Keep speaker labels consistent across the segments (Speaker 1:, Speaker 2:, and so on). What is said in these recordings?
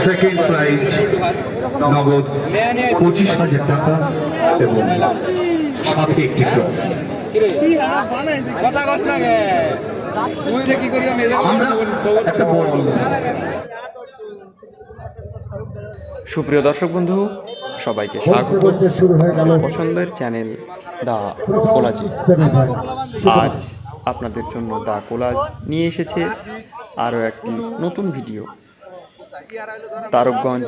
Speaker 1: Second prize নগদ 25,000 টাকা এবং সাথে একটি ট্রফি।
Speaker 2: সুপ্রিয় দর্শক বন্ধু, সবাইকে স্বাগত পছন্দের চ্যানেল দা কোলাজে। আজ আপনাদের জন্য দা কোলাজ নিয়ে এসেছে আরও একটি নতুন ভিডিও। তারকগঞ্জ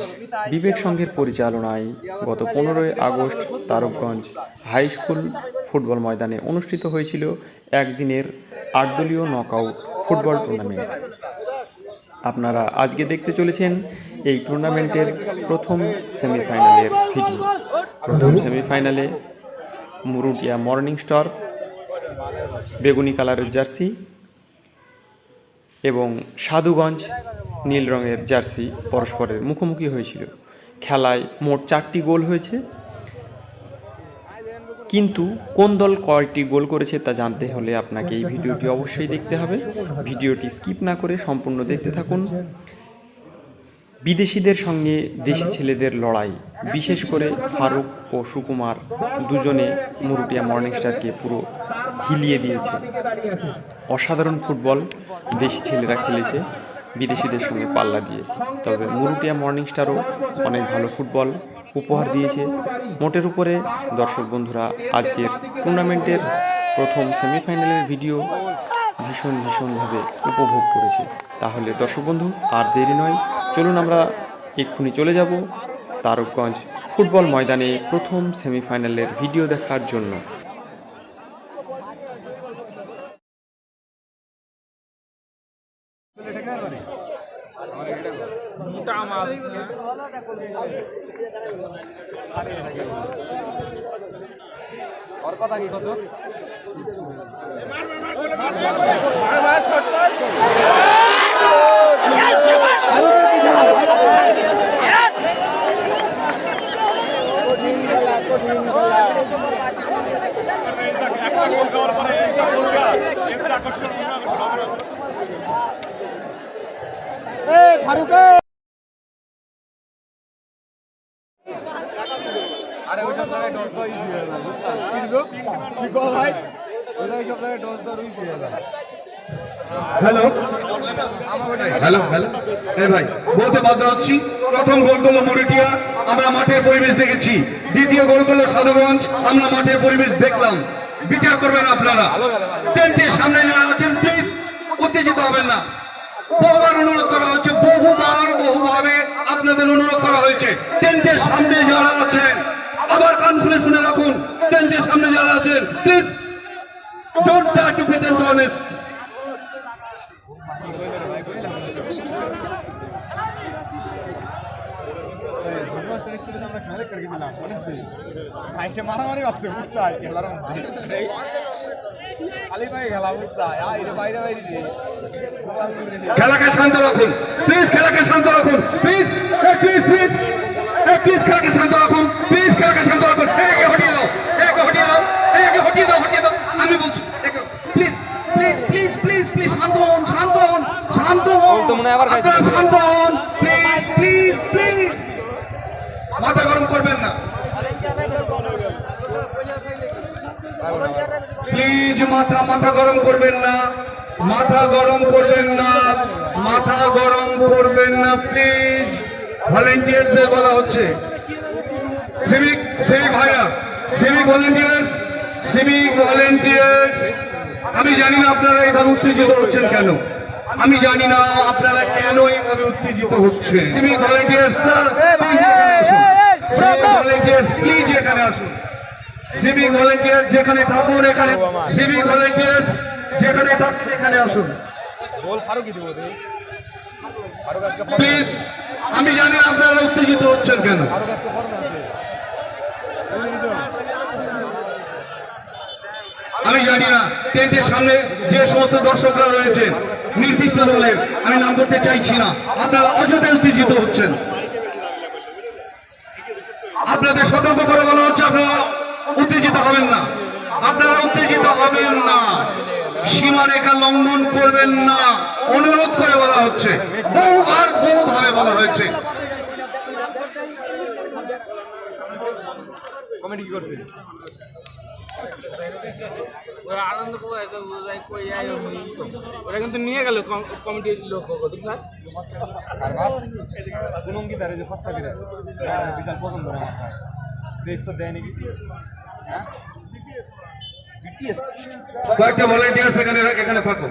Speaker 2: বিবেক সংঘের পরিচালনায় গত 15ই আগস্ট তারকগঞ্জ হাই স্কুল ফুটবল ময়দানে অনুষ্ঠিত হয়েছিল একদিনের 8 দলীয় নকআউট ফুটবল টুর্নামেন্ট। আপনারা আজকে দেখতে চলেছেন এই টুর্নামেন্টের প্রথম সেমিফাইনালের ভিডিও। প্রথম সেমিফাইনালে মুরুটিয়া মর্নিং স্টার বেগুনি কালারের জার্সি এবং সাধুগঞ্জ নীল রঙের জার্সি পরস্পরের মুখোমুখি হয়েছিল। খেলায় মোট 4টি গোল হয়েছে, কিন্তু কোন দল কয়টি গোল করেছে তা জানতে হলে আপনাকে এই ভিডিওটি অবশ্যই দেখতে হবে। ভিডিওটি স্কিপ না করে সম্পূর্ণ দেখতে থাকুন। বিদেশিদের সঙ্গে দেশি ছেলেদের লড়াই, বিশেষ করে ফারুক ও সুকুমার দুজনে মুরুটিয়া মর্নিং স্টারকে পুরো হিলিয়ে দিয়েছে। অসাধারণ ফুটবল দেশি ছেলেরা খেলেছে বিদেশিদের সঙ্গে পাল্লা দিয়ে। তবে মুরুটিয়া মর্নিং স্টারও অনেক ভালো ফুটবল উপহার দিয়েছে। মোটের উপরে দর্শক বন্ধুরা আজকের টুর্নামেন্টের প্রথম সেমিফাইনালের ভিডিও ভীষণভাবে উপভোগ করেছে। তাহলে দর্শক বন্ধু আর দেরি নয়, চলুন আমরা এক্ষুনি চলে যাব তারকগঞ্জ ফুটবল ময়দানে প্রথম সেমিফাইনালের ভিডিও দেখার জন্য।
Speaker 3: और কথা কি কত ফারুক আরে ওই সব জায়গায় ডস দই দিয়ে না কিন্তু কি কো ভাই ওই সব জায়গায় ডস দই দিয়ে না।
Speaker 1: হ্যালো হ্যালো হ্যালো এই ভাই বলতে বাধ্য হচ্ছি, প্রথম গোল করলো মুরুটিয়া, আমরা মাঠের পরিবেশ দেখেছি। দ্বিতীয় গোল করলো সাধুগঞ্জ, আমরা মাঠের পরিবেশ দেখলাম। বিচার করবেন আপনারা। টেন্টের সামনে যারা আছেন প্লিজ উত্তেজিত হবেন না। বহুবার অনুরোধ করা হচ্ছে, বহুভাবে আপনাদের অনুরোধ করা হয়েছে। টেন্টের সামনে যারা আছেন আবার কান খুলে শুনে রাখুন। টেন্টের সামনে যারা আছেন please don't try to pretend to honest.
Speaker 3: মারামারি হচ্ছে বুঝতে হয় খেলার মধ্যে খালি পায়ে খেলা বুঝতে হয় বাইরে বাইরে
Speaker 1: খেলাকে শান্ত রাখুন প্লিজ, খেলাকে শান্ত রাখুন প্লিজ, প্লিজ প্লিজ প্লিজ খেলাকে শান্ত রাখুন প্লিজ, খেলাকে শান্ত রাখুন। একে হটিয়ে দাও, একে হটিয়ে দাও, একে হটিয়ে দাও, হটিয়ে দাও। আমি বলছি please please please please please শান্ত হন, শান্ত হন, শান্ত হন, শান্ত হন প্লিজ প্লিজ প্লিজ। মাথা গরম করবেন না প্লিজ, মাথা গরম করবেন না, মাথা গরম করবেন না, মাথা গরম করবেন না প্লিজ। ভলেন্টিয়ার্সদের বলা হচ্ছে, সিভিক ভাইরা, সিভিক ভলেন্টিয়ার্স। আমি জানি না আপনারা এইভাবে উত্তেজিত হচ্ছেন কেন, আমি জানি না আপনারা কেন এইভাবে উত্তেজিত হচ্ছেন। সিভিক ভলেন্টিয়ার্স প্লিজ এখানে আসুন। সিভিক ভলেন্টিয়ার যেখানে থাকুন এখানে, সিভিক ভলেন্টিয়ার্স যেখানে থাকুন এখানে আসুন প্লিজ। আমি জানি আপনারা উত্তেজিত হচ্ছেন কেন। আমি জানি না টেন্টের সামনে যে সমস্ত দর্শকরা রয়েছেন নির্দিষ্ট দলের, আমি নাম করতে চাইছি না, আপনারা অযথাই উত্তেজিত হচ্ছেন। আপনাদের সতর্ক করে বলা হচ্ছে আপনারা উত্তেজিত হবেন না, আপনারা উত্তেজিত হবেন না। সীমারেখা লঙ্ঘন করবেন না অনুরোধ করে বলা হচ্ছে, বহুবার বহুভাবে বলা হয়েছে।
Speaker 3: কমেডি কি করছে ওরা আনন্দ করেছে কই আই ওরা কিন্তু নিয়ে গেল কমিটির লোক বুঝছাস কারবার কোন অঙ্গীকারে যে ফসা করে বিশাল পছন্দ আমার ভাই দেশ তো দেয় নাকি হ্যাঁ বিটিএস
Speaker 1: কয়েকটা ভলান্টিয়ার এখানে থাকো।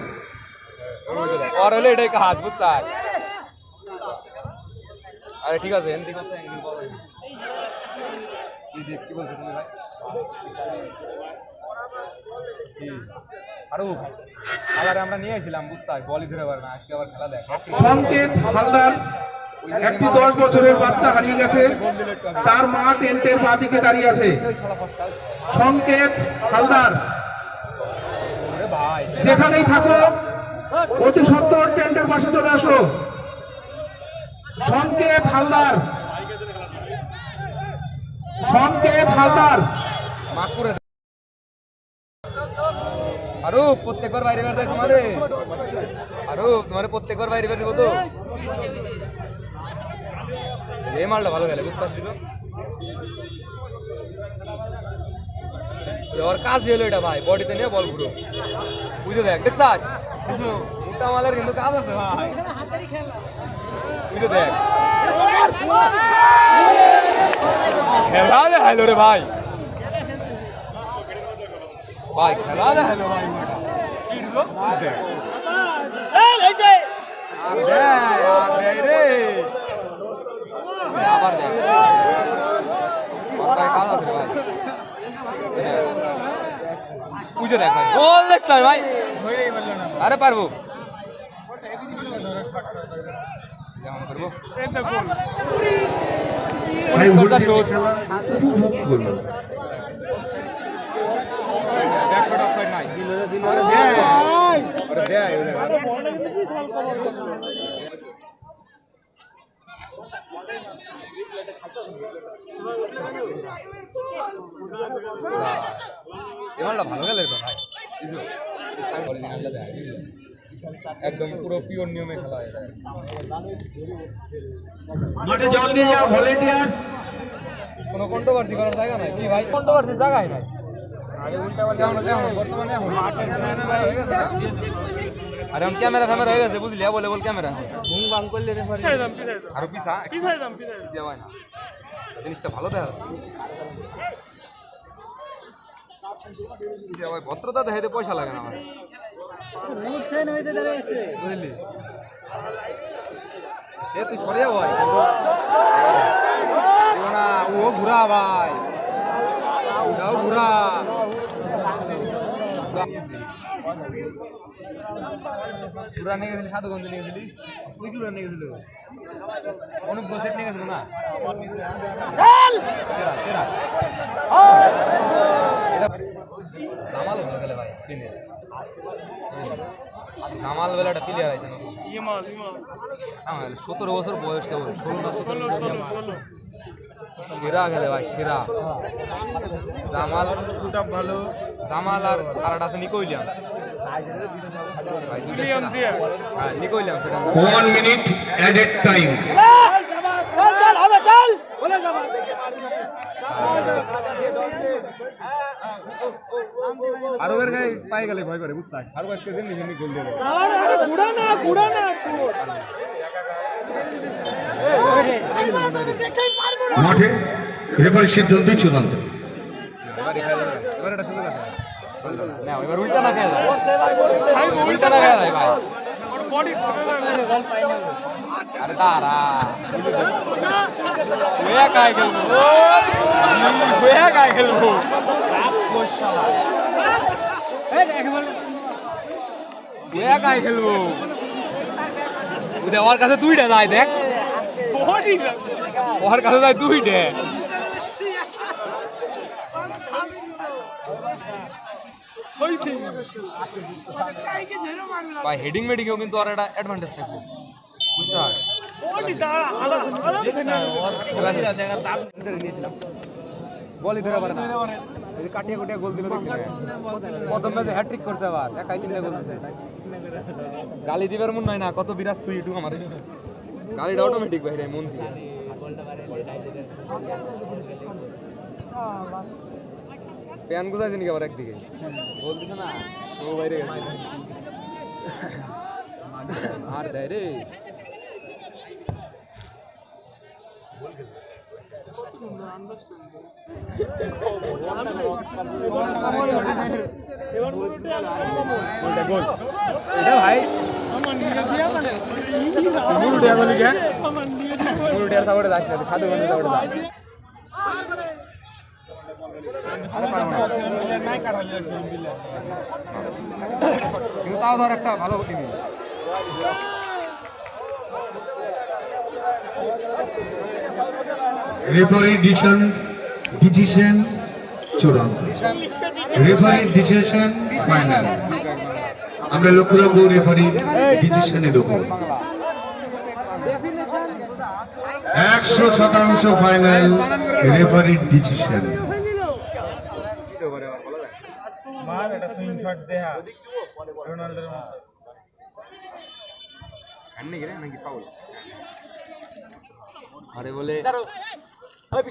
Speaker 3: আর হলে এটাই কাজ বুঝছাস আরে ঠিক আছে এমনি কথা একদিন বলো কি বলছো তুমি ভাই আরো আলারে আমরা নিয়ে আসছিলাম বুঝছাস বলই ধরে পারে না আজকে আবার খেলা দেখ
Speaker 4: সংকেত হালদার একটি 10 বছরের বাচ্চা হারিয়ে গেছে, তার মা টেন্টের বাদিকে দাঁড়িয়ে আছে। সংকেত হালদার
Speaker 3: ভাই
Speaker 4: যেখানেই থাকো অতি সত্বর টেন্টের পাশে চলে আসো। সংকেত হালদার, সংকেত হালদার
Speaker 3: মাকুরে আরো প্রত্যেকবার বাইরে বের তোমারে আরো তোমারে প্রত্যেকবার বাইরে বের দেবো তো এই মালটা ভালো গেলে বুঝছাস তো ওর কাজ হলো এটা ভাই বডিতে নিয়ে বল ঘুরো বুঝে দেখ দেখছাস মোটা মালের কিন্তু কাজ আছে ভাই বুঝে দেখ খেলা দেখাইলো রে ভাই ভাই খেলা দেখাইলো ভাই কি দিলো রে আবার দেখ কাজ আছে ভাই বুঝে দেখ ভাই বল দেখছ ভাই আরে পারবো যেমন করবো
Speaker 1: উপভোগ করবো।
Speaker 3: ভালো গেলে ভাই একদম পুরো পিওর নিয়মে খেলা হয়
Speaker 1: মাঠে জল দিয়ে যাও ভলান্টিয়ার্স।
Speaker 3: কোনো কন্ট্রোভার্সি করার জায়গা নাই কি ভাই কন্ট্রোভার্সির জায়গায় নাই বর্তমানে আর এখন ক্যামেরা ফ্যামেরা হয়ে গেছে বুঝলি বলে বল ক্যামেরা ঘুম বাং করলে আরো পিছা হয় না জিনিসটা ভালো দেখা ভাই ভদ্রতা দেখাইতে পয়সা লাগে না আমার বুঝলি সে তুই সরিয়া ভাই না ও ঘুরা ভাই ওটাও ঘুরা ঘুরা নিয়ে গেছিলি সাধুগঞ্জ নিয়ে গেছিলি ওই ঘুরা নিয়ে গেছিল অনুপ সেট নিয়ে গেছিল না জামাল ভালো গেলে ভাই স্পিনে জামাল বেলা একটা প্লেয়ার আছে 17 বছর বয়স কেবল 16 সেরা খেলে ভাই সেরা জামাল ভালো জামাল আর একটা আছে নিকো উইলিয়ামস ভাই দুইটা সেরা হ্যাঁ Nico Williams
Speaker 1: 1 minute added time.
Speaker 3: আরো এর গায়ে পায়ে গেলে ভয় করে বুঝছাস আরো আজকে দিন নিজে গোল দেবে
Speaker 1: মাঠে রেফারি সিদ্ধান্তই চূড়ান্ত।
Speaker 3: এবার এটা সুন্দর আছে না এবার উল্টা না খেয়ে যায় উল্টা না খেয়ে যায় ভাই আরে দাঁড়া ওয়া কায় খেলবো ওয়া কায় খেলবো ওয়া কায় খেলবো ওর কাছে দুইটা যায় দেখ ওর কাছে যায় দুইটা ভাই হেডিং মেডিংও কিন্তু আর একটা অ্যাডভান্টেজ থাকবে বুঝতে পারছ বলই ধরে পারে না এই যে কাটিয়া কুটিয়া গোল দিল দেখি প্রথম ম্যাচে হ্যাট্রিক করছে আবার একাই 3টা গোল দিছে গালি দিবার মন নয় না কত বিরাজ তুই একটু আমারে গালিটা অটোমেটিক বাইরে মন থেকে প্যান গুজা দিন আবার একদিকে গোল দিছে না ও বাইরে গেছে আর দেয় রে এটা ভাই মুরুটিয়া গলি কে মুরুটিয়ার সাপোর্টে যাস না সাধুগঞ্জের সাপোর্টে যা কিন্তু তাও ধর একটা ভালো টিম
Speaker 1: রেফারি ডিসিশন চূড়ান্ত, রেফারি ডিসিশন ফাইনাল। আমরা লক্ষ্য রাখবো রেফারি ডিসিশনের উপর। 100% ফাইনাল রেফারি ডিসিশন।
Speaker 3: আরে বলে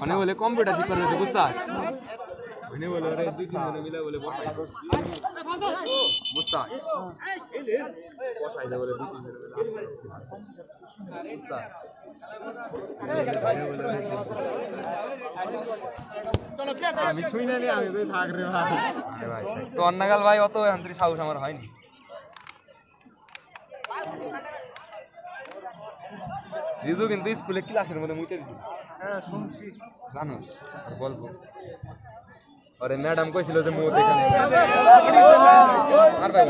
Speaker 3: মানে বলে কম্পিউটার শিক্ষা দিতে বুঝছাস মানে বলে আরে 2-3 জন মিলে বলে বসাই বুঝছাস বসাই দে বলে 2-3 জন মিলে বুঝছাস আমি শুই না আমি কই থাক রে ভাই আরে ভাই তো অন্নাগাল ভাই অত আন্তরিক সাহস আমার হয়নি রিজু কিন্তু স্কুলে ক্লাসের মধ্যে মুইতে দিছিল হ্যাঁ শুনছি জানোস আর বলবো আরে ম্যাডাম কইছিল যে মুত এখানে আর ভাই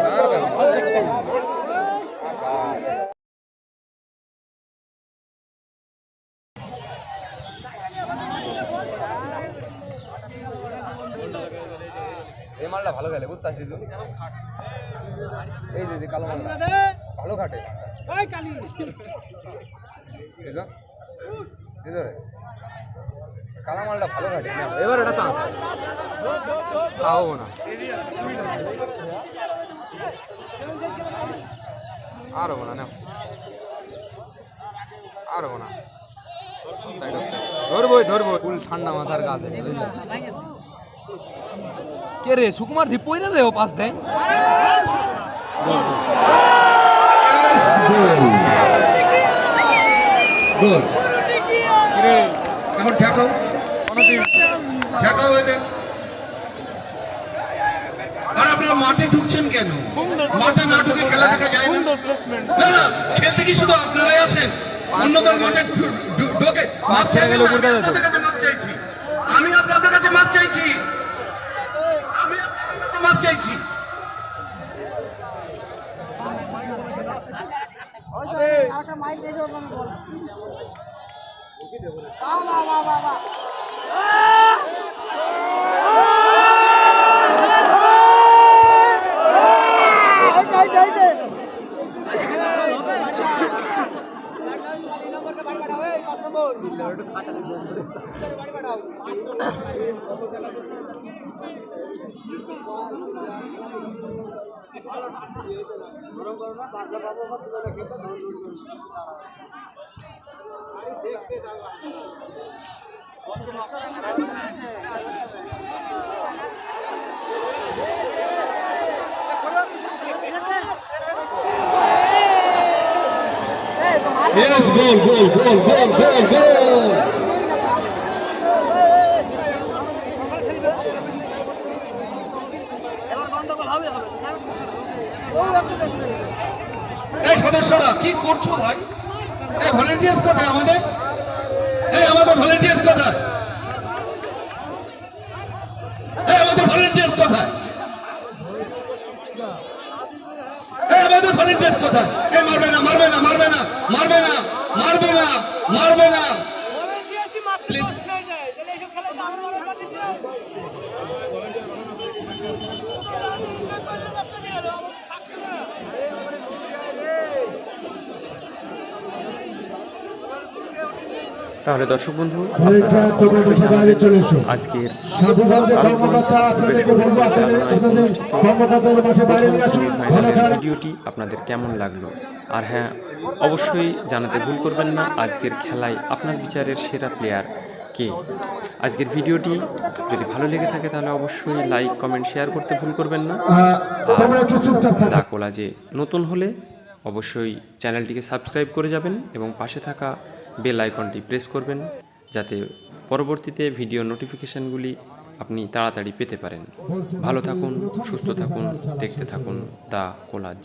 Speaker 3: এই মালটা ভালো খেলে বুঝছাস রিজু এই যে কালো মালটা ভালো খাটে ওই কালি রিজু রিজু রে কালো মালটা ভালো খাটে এবার এটা চান্স তাও না আরো না না আরো না ধরবো ফুল ঠান্ডা মাথার গাছ কে রে সুকুমার ধি পয়রা দেও পাস দেয়
Speaker 1: গোল রে এখন ঠেকাও ঠেকাও এদের। আর আপনারা মাঠে ঢুকছেন কেন? মাঠে না ঢুকে খেলা দেখা যায় না? না না, খেলতে কি শুধু আপনারাই আসেন? অন্য দল মাঠে ঢোকে মাপ চাইলে আপনাদের কাছে মাপ চাইছি, আমি আপনাদের কাছে মাপ চাইছি, আমি আপনাদের কাছে মাপ চাইছি। Yes, goal, goal, goal, goal, goal, goal. এই সদস্যরা কি করছো ভাই? এই ভলান্টিয়ার্স কোথায় আমাদের? এই আমাদের ভলান্টিয়ার্স কোথায়? এই আমাদের ভলান্টিয়ার্স কোথায়? এই আমাদের ভলান্টিয়ার্স কোথায়? এই মারবে না, মারবে না, মারবে না, মারবে না, মারবে না, মারবে না। প্লিজ
Speaker 2: তাহলে দর্শক বন্ধু
Speaker 5: আরেকটা
Speaker 2: আপনারা
Speaker 5: তোমরা
Speaker 2: অবশ্যই
Speaker 5: বসে বাইরে চলে এসো।
Speaker 2: আজকের
Speaker 5: সাধুগঞ্জের
Speaker 2: কারণগঞ্জ
Speaker 5: কর্মকর্তা আপনাদেরকে বলবো আপনাদের কর্মকর্তাদের মাঠে বাইরে নিয়ে আসুন। ভালো খেলা
Speaker 2: ভিডিওটি আপনাদের কেমন লাগলো, আর হ্যাঁ অবশ্যই জানাতে ভুল করবেন না আজকের খেলায় আপনার বিচারের সেরা প্লেয়ার কে। আজকের ভিডিওটি যদি ভালো লেগে থাকে তাহলে অবশ্যই লাইক কমেন্ট শেয়ার করতে ভুল করবেন না।
Speaker 5: তোমরা একটু চুপচাপ থাকো।
Speaker 2: দা কোলাজে নতুন হলে অবশ্যই চ্যানেলটিকে সাবস্ক্রাইব করে যাবেন এবং পাশে থাকা বেল আইকনটি প্রেস করবেন যাতে পরবর্তীতে ভিডিও নোটিফিকেশনগুলি আপনি তাড়াতাড়ি পেতে পারেন। ভালো থাকুন, সুস্থ থাকুন, দেখতে থাকুন দা কোলাজ।